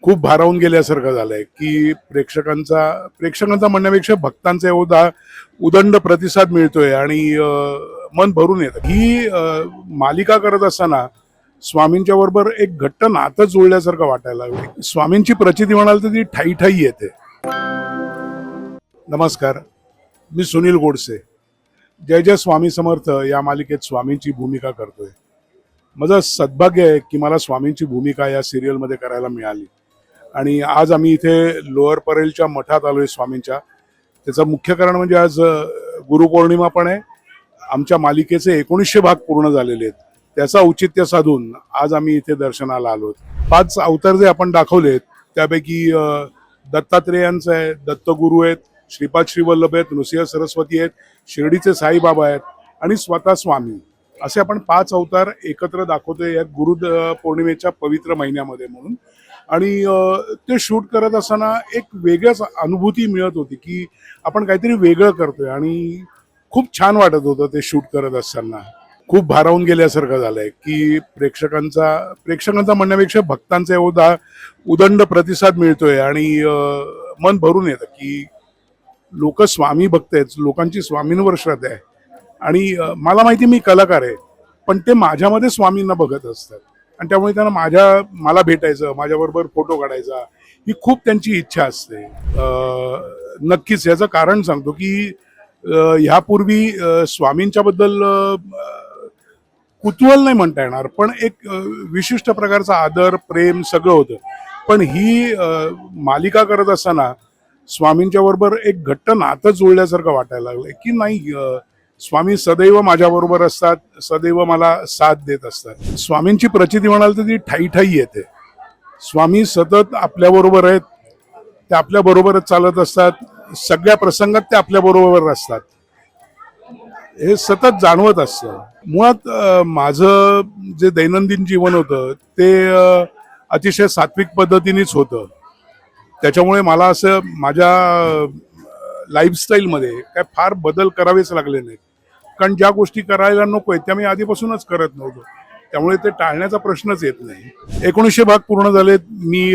खूप भारावून गेल्यासारखं झालंय की प्रेक्षकांचा म्हणण्यापेक्षा भक्तांचा एवढा उदंड प्रतिसाद मिळतोय आणि मन भरून येतं. ही मालिका करत असताना स्वामींच्या बरोबर एक घट्ट नातं जुळल्यासारखं वाटायला लागलं. स्वामींची प्रचिती म्हणाल तर ती ठाई ठाई येते. नमस्कार, मी सुनील गोडसे. जय जय स्वामी समर्थ या मालिकेत स्वामींची भूमिका करतोय. माझं सद्भाग्य आहे की मला स्वामींची भूमिका या सिरियलमध्ये करायला मिळाली आणि आज आम्ही इथे लोअर परेलच्या मठात आलोय स्वामींच्या. त्याचं मुख्य कारण म्हणजे आज गुरुपौर्णिमा पण आहे. आमच्या मालिकेचे 1900 भाग पूर्ण झालेले आहेत. त्याचं औचित्य साधून आज आम्ही इथे दर्शनाला आलो. 5 अवतार जे आपण दाखवलेत त्यापैकी दत्तात्रेयांचं आहे, दत्तगुरू आहेत, श्रीपाद श्रीवल्लभ आहेत, नृसिंह सरस्वती आहेत, शिर्डीचे साईबाबा आहेत आणि स्वतः स्वामी, असे आपण 5 अवतार एकत्र दाखवतोय या गुरु पौर्णिमेच्या पवित्र महिन्यामध्ये म्हणून. आणि ते शूट करत असताना एक वेगळ्याच अनुभूती मिळत होती की आपण काहीतरी वेगळं करतोय आणि खूप छान वाटत होतं ते शूट करत असताना. खूप भारावून गेल्यासारखं झालंय की प्रेक्षकांचा म्हणण्यापेक्षा भक्तांचा एवढा उदंड प्रतिसाद मिळतोय आणि मन भरून येतं की लोक स्वामी भक्त आहेत, लोकांची स्वामींवर श्रद्धा आहे. आणि मला माहिती मी कलाकार आहे, पण ते माझ्यामध्ये स्वामींना बघत असतात आणि त्यामुळे त्यांना मला भेटायचं, माझ्याबरोबर फोटो काढायचा ही खूप त्यांची इच्छा असते. नक्कीच याचं कारण सांगतो की ह्यापूर्वी स्वामींच्या बद्दल कुतूहल नाही म्हणता येणार, पण एक विशिष्ट प्रकारचा आदर प्रेम सगळं होतं. पण ही मालिका करत असताना स्वामींच्या बरोबर एक घट्ट नातं जुळल्यासारखं वाटायला लागलंय की नाही, स्वामी सदैव माझ्याबरोबर असतात, सदैव मला साथ देत असतात. स्वामींची प्रचिती म्हणाल तर ती ठाई ठाई येते. स्वामी सतत आपल्याबरोबर आहेत, ते आपल्याबरोबरच चालत असतात, सगळ्या प्रसंगात ते आपल्याबरोबर असतात, हे सतत जाणवत असतं. मुळात माझं जे दैनंदिन जीवन होतं ते अतिशय सात्विक पद्धतीनेच होतं. त्याच्यामुळे मला असं माझ्या लाईफस्टाईलमध्ये काय फार बदल करावेच लागले नाहीत, कारण ज्या गोष्टी करायला नको आहेत त्या मी आधीपासूनच करत नव्हतो, त्यामुळे ते टाळण्याचा प्रश्नच येत नाही. 1900 भाग पूर्ण झालेत. मी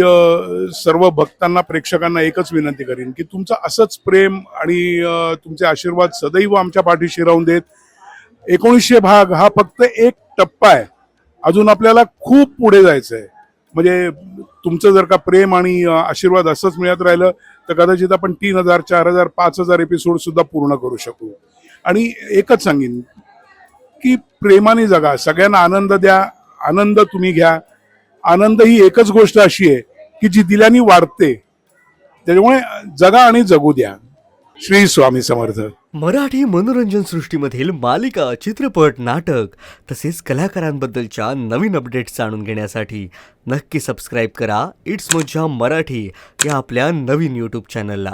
सर्व भक्तांना, प्रेक्षकांना एकच विनंती करीन की तुमचं असंच प्रेम आणि तुमचे आशीर्वाद सदैव आमच्या पाठीशी राहून देत. 1900 भाग हा फक्त एक टप्पा आहे, अजून आपल्याला खूप पुढे जायचं आहे. म्हणजे तुमचं जर का प्रेम आणि आशीर्वाद असंच मिळत राहिलं तर कदाचित आपण 3000, 4000, 5000 एपिसोड सुद्धा पूर्ण करू शकू. आणि एकच सांगेन की प्रेमाने जगा, सगळ्यांना आनंद द्या, आनंद तुम्ही घ्या. आनंद ही एकच गोष्ट अशी आहे की जी दिल्याने वाढते, त्याच्यामुळे जगा आणि जगू द्या. श्री स्वामी समर्थ. मराठी मनोरंजन सृष्टीमधील मालिका, चित्रपट, नाटक तसेच कलाकारांबद्दलच्या नवीन अपडेट्स जाणून घेण्यासाठी नक्की सबस्क्राईब करा इट्स मज्जा मराठी या आपल्या नवीन यूट्यूब चॅनलला.